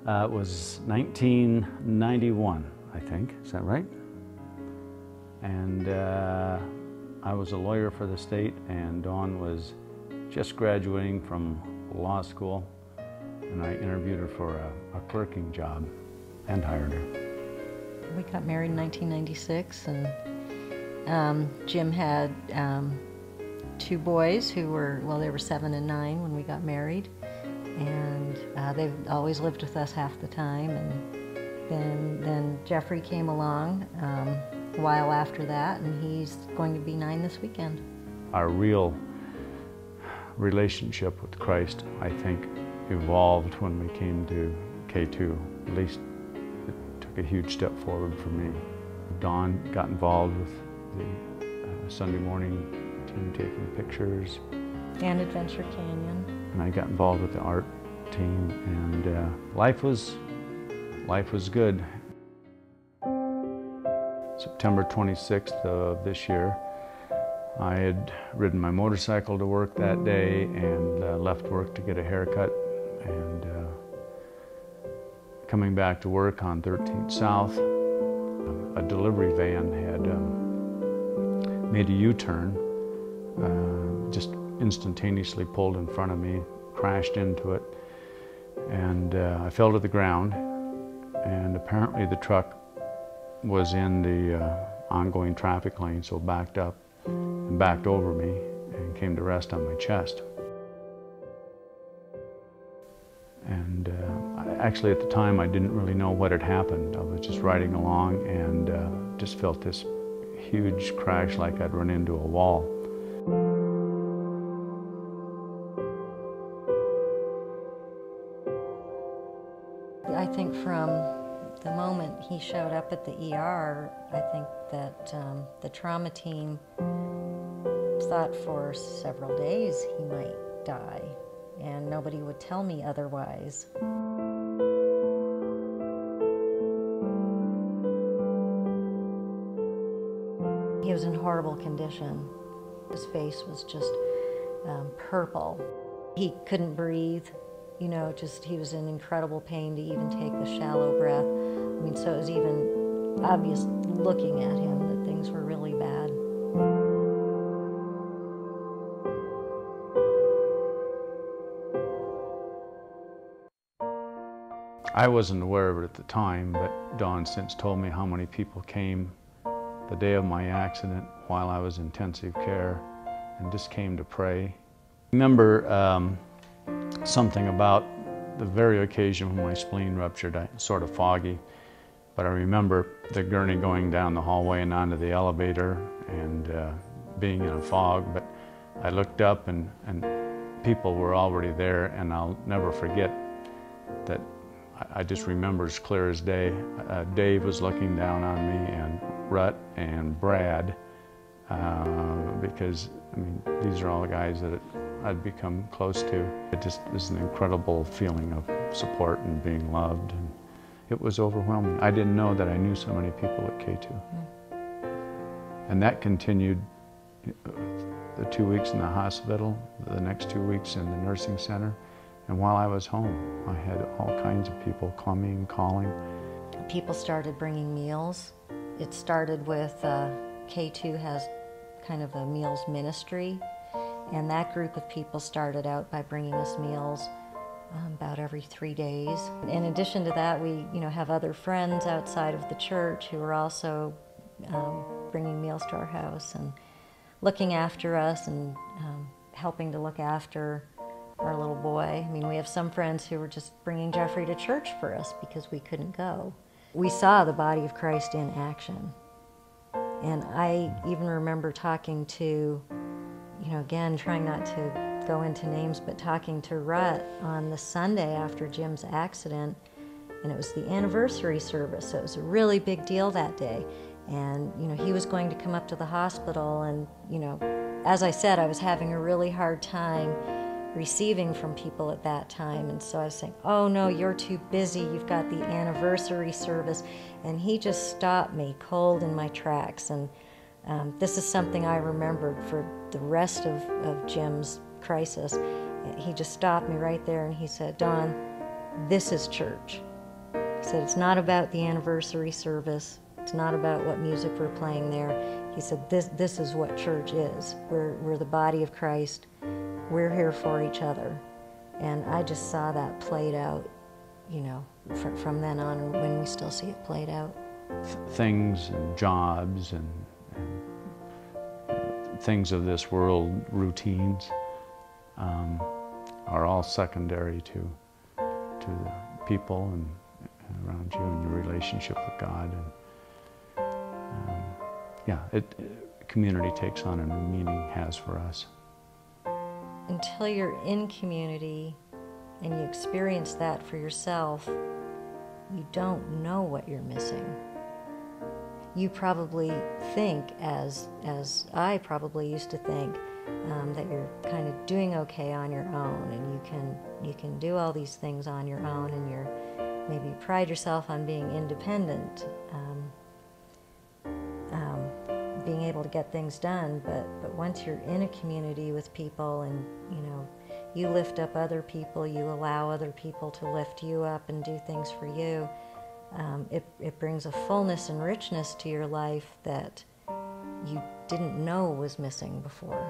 It was 1991, I think. Is that right? And I was a lawyer for the state, and Dawn was just graduating from law school, and I interviewed her for a clerking job and hired her. We got married in 1996, and Jim had 2 boys who were, well, they were 7 and 9 when we got married, and they've always lived with us half the time. And then Jeffrey came along a while after that, and he's going to be 9 this weekend. Our real relationship with Christ, I think, evolved when we came to K2. At least it took a huge step forward for me. Dawn got involved with the Sunday morning team taking pictures. And Adventure Canyon. And I got involved with the art team, and life was good. September 26th of this year, I had ridden my motorcycle to work that day and left work to get a haircut. And coming back to work on 13th South, a delivery van had made a U-turn, just instantaneously pulled in front of me, crashed into it, and I fell to the ground. And apparently the truck was in the ongoing traffic lane, so backed up and backed over me and came to rest on my chest. And actually at the time I didn't really know what had happened. I was just riding along and just felt this huge crash like I'd run into a wall. I think from the moment he showed up at the ER, I think that the trauma team thought for several days he might die, and nobody would tell me otherwise. He was in horrible condition. His face was just purple. He couldn't breathe. You know, he was in incredible pain to even take the shallow breath. I mean, so it was even obvious looking at him that things were really bad. I wasn't aware of it at the time, but Dawn since told me how many people came the day of my accident while I was in intensive care and just came to pray. I remember something about the very occasion when my spleen ruptured. Sort of foggy, but I remember the gurney going down the hallway and onto the elevator and being in a fog. But I looked up and people were already there, and I'll never forget that. I just remember as clear as day, Dave was looking down on me, and Rut and Brad, because I mean, these are all the guys that I'd become close to. It just was an incredible feeling of support and being loved, and it was overwhelming. I didn't know that I knew so many people at K2. And that continued the 2 weeks in the hospital, the next 2 weeks in the nursing center, and while I was home, I had all kinds of people coming, calling. People started bringing meals. It started with K2 has kind of a meals ministry, and that group of people started out by bringing us meals about every 3 days. In addition to that, we have other friends outside of the church who are also bringing meals to our house and looking after us and helping to look after our little boy. I mean, we have some friends who were just bringing Jeffrey to church for us because we couldn't go. We saw the body of Christ in action. And I even remember talking to, again, trying not to go into names, but talking to Rut on the Sunday after Jim's accident, and it was the anniversary service, so it was a really big deal that day. And, he was going to come up to the hospital, and, as I said, I was having a really hard time receiving from people at that time, and so I was saying, oh no, you're too busy, you've got the anniversary service. And he just stopped me cold in my tracks, and this is something I remembered for the rest of Jim's crisis. He just stopped me right there and he said, Dawn, this is church. He said, it's not about the anniversary service. It's not about what music we're playing there. He said, this is what church is. We're the body of Christ. We're here for each other. And I just saw that played out, you know, from then on, and when we still see it played out. Things and jobs and things of this world, routines, are all secondary to the people and around you and your relationship with God. And yeah, community takes on a new meaning, has for us. Until you're in community and you experience that for yourself, you don't know what you're missing. You probably think, as I probably used to think, that you're kind of doing okay on your own, and you can do all these things on your own, and maybe you pride yourself on being independent, being able to get things done. But once you're in a community with people, and you know, you lift up other people, you allow other people to lift you up and do things for you. It brings a fullness and richness to your life that you didn't know was missing before.